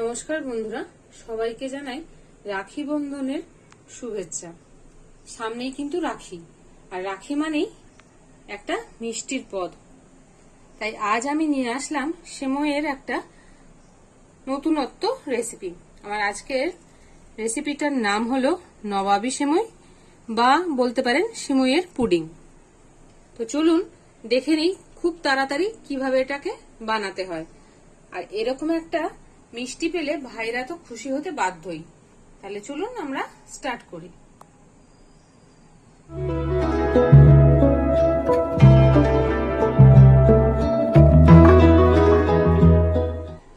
নমস্কার বন্ধুরা, সবাইকে জানাই রাখি বন্ধনের শুভেচ্ছা। সামনেই কিন্তু রাখি, আর রাখি মানেই একটা মিষ্টির পদ। তাই আজ আমি নিয়ে আসলাম সেমইয়ের একটা নতুনত্ব রেসিপি। আমার আজকের রেসিপিটার নাম হলো নবাবী সেমই বা বলতে পারেন সেমইয়ের পুডিং। তো চলুন দেখে নিই খুব তাড়াতাড়ি কিভাবে এটাকে বানাতে হয়। আর এরকম একটা মিষ্টি পেলে ভাইরা তো খুশি হতে বাধ্যই। তাহলে চলুন আমরা স্টার্ট করি।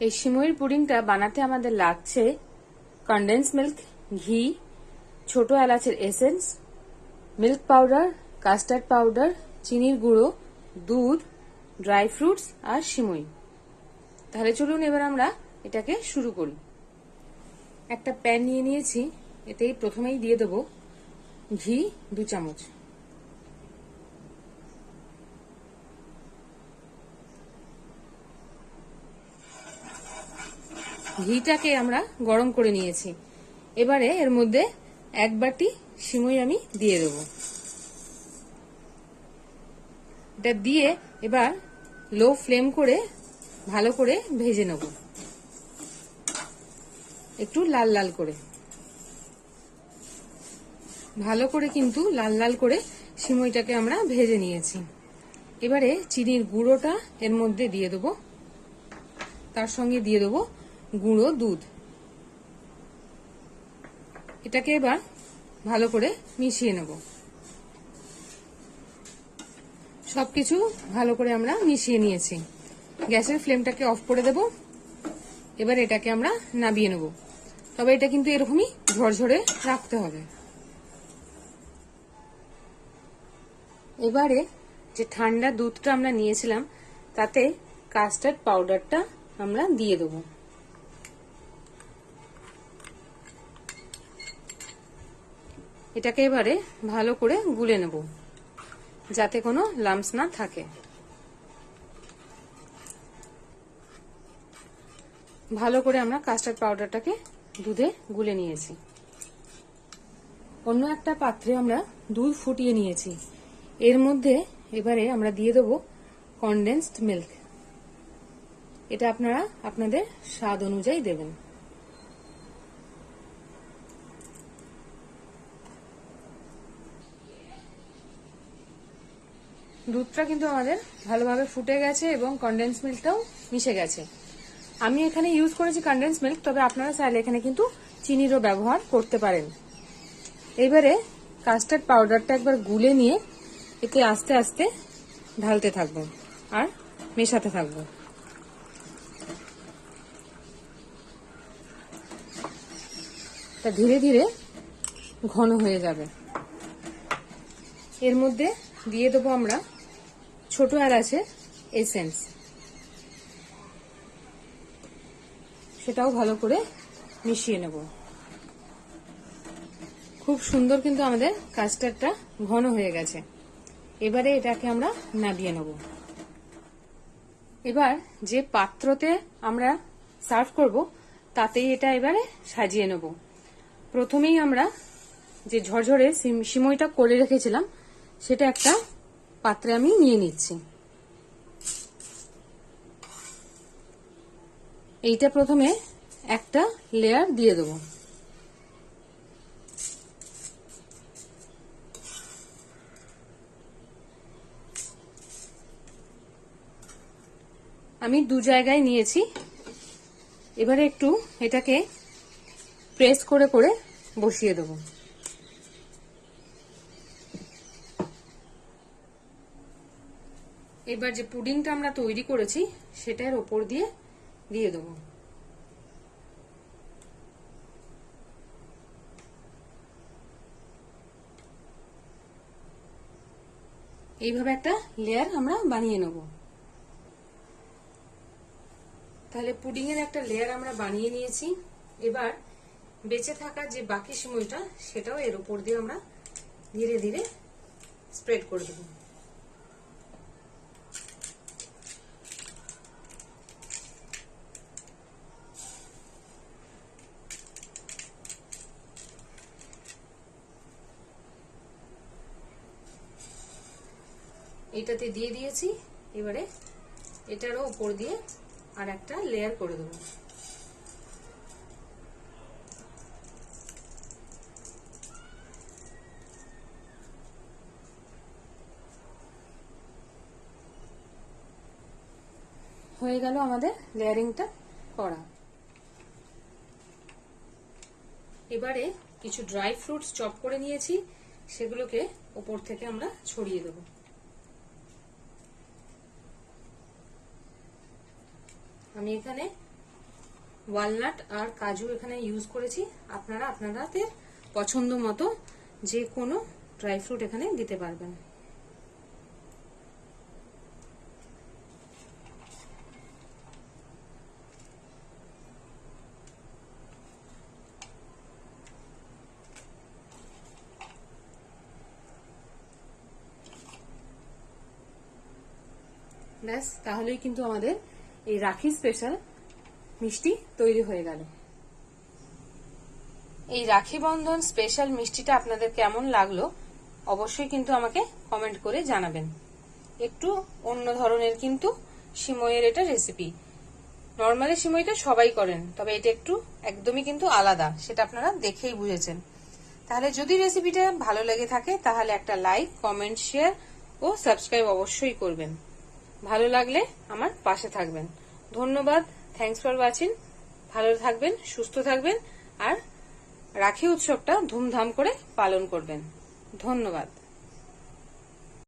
এই সিমইয়ের পুডিংটা বানাতে আমাদের লাগছে কনডেন্স মিল্ক, ঘি, ছোট এলাচের essence, milk powder, custard powder, চিনির গুঁড়ো, দুধ, ড্রাই ফ্রুটস আর সিমই। তাহলে চলুন এবার আমরা এটাকে শুরু করি। একটা প্যান নিয়ে নিয়েছি, এতেই প্রথমেই দিয়ে দেব ঘি 2 চামচ। ঘিটাকে আমরা গরম করে নিয়েছি। এবারে এর মধ্যে 1 বাটি সিমই আমি দিয়ে দেব। এটা দিয়ে এবার লো ফ্লেম করে ভালো করে ভেজে নেব, একটু লাল লাল করে। ভালো করে কিন্তু লাল লাল করে সিমইটাকে আমরা ভেজে নিয়েছি। এবারে চিনির গুঁড়োটা এর মধ্যে দিয়ে দেবো, তার সঙ্গে দিয়ে দেবো গুঁড়ো দুধ। এটাকে এবার ভালো করে মিশিয়ে নেব। সবকিছু ভালো করে আমরা মিশিয়ে নিয়েছি। গ্যাসের ফ্লেমটাকে অফ করে দেব। এবার এটাকে আমরা নামিয়ে নেব, তবে এটা কিন্তু এরকমই ঝরঝরে রাখতে হবে। এবারে যে ঠান্ডা দুধটা আমরা নিয়েছিলাম তাতে কাস্টার্ড পাউডারটা আমরা দিয়ে দেব। এটাকে এবারে ভালো করে গুলে নেব যাতে কোনো লাম্পস না থাকে। ভালো করে আমরা কাস্টার্ড পাউডারটাকে দুধে গুলে নিয়েছি। অন্য একটা পাত্রে আমরা দুধ ফুটিয়ে নিয়েছি। এর মধ্যে এবারে আমরা দিয়ে দেব কনডেন্সড মিল্ক। এটা আপনারা আপনাদের স্বাদ অনুযায়ী দেবেন। দুধটা কিন্তু আমাদের ভালোভাবে ফুটে গেছে এবং কনডেন্স মিল্কটাও মিশে গেছে। আমি এখানে ইউজ করেছি কনডেন্স মিল্ক, তবে আপনারা চাইলে এখানে কিন্তু চিনিরও ব্যবহার করতে পারেন। এবারে কাস্টার্ড পাউডারটা একবার গুলে নিয়ে এতে আস্তে আস্তে ঢালতে থাকবো আর মেশাতে থাকবো। তা ধীরে ধীরে ঘন হয়ে যাবে। এর মধ্যে দিয়ে দেবো আমরা ছোট এলাচের এসেন্স। সেটাও ভালো করে মিশিয়ে নেব। খুব সুন্দর কিন্তু আমাদের কাস্টার্ডটা ঘন হয়ে গেছে। এবারে এটাকে আমরা নামিয়ে নেব। এবার যে পাত্রতে আমরা সার্ভ করব তাতেই এটা এবারে সাজিয়ে নেব। প্রথমেই আমরা যে ঝরঝরে সিমইটা করে রেখেছিলাম সেটা একটা পাত্রে আমি নিয়ে নিচ্ছি। এইটা প্রথমে একটা লেয়ার দিয়ে দেব। আমি 2 জায়গায় নিয়েছি। এবারে একটু এটাকে প্রেস করে করে বসিয়ে দেব। এবার যে পুডিংটা আমরা তৈরি করেছি সেটার ওপর দিয়ে দিয়ে দেব। এইভাবে একটা লেয়ার আমরা বানিয়ে নেব। তাহলে পুডিং এর একটা লেয়ার আমরা বানিয়ে নিয়েছি। এবার বেঁচে থাকা যে বাকি সিমইটা সেটাও এর উপর দিয়ে আমরা ধীরে ধীরে স্প্রেড করে দেব। এইটাতে দিয়ে দিয়েছি। এবারে এটারও উপর দিয়ে আর একটা লেয়ার করে দেবো। হয়ে গেল আমাদের লেয়ারিংটা করা। এবারে কিছু ড্রাই ফ্রুটস চপ করে নিয়েছি, সেগুলোকে উপর থেকে আমরা ছড়িয়ে দেব। আমি এখানে ওয়ালনাট আর কাজু এখানে ইউজ করেছি। আপনারা আপনাদের পছন্দ মতো যে কোনো ড্রাই ফ্রুট এখানে দিতে পারবেন। ব্যাস, তাহলেই কিন্তু আমাদের এই রাখি স্পেশাল মিষ্টি তৈরি হয়ে গেল। এই রাখি বন্ধন স্পেশাল মিষ্টিটা আপনাদের কেমন লাগলো অবশ্যই কিন্তু আমাকে কমেন্ট করে জানাবেন। একটু অন্য ধরনের কিন্তু সিমইয়ের এটা রেসিপি। নর্মালি সিমইটা সবাই করেন, তবে এটা একটু একদমই কিন্তু আলাদা, সেটা আপনারা দেখেই বুঝেছেন। তাহলে যদি রেসিপিটা ভালো লেগে থাকে তাহলে একটা লাইক, কমেন্ট, শেয়ার ও সাবস্ক্রাইব অবশ্যই করবেন। ভালো লাগলে আমার পাশে থাকবেন। ধন্যবাদ। Thanks for watching. ভালো থাকবেন, সুস্থ থাকবেন আর রাখি উৎসবটা ধুমধাম করে পালন করবেন। ধন্যবাদ।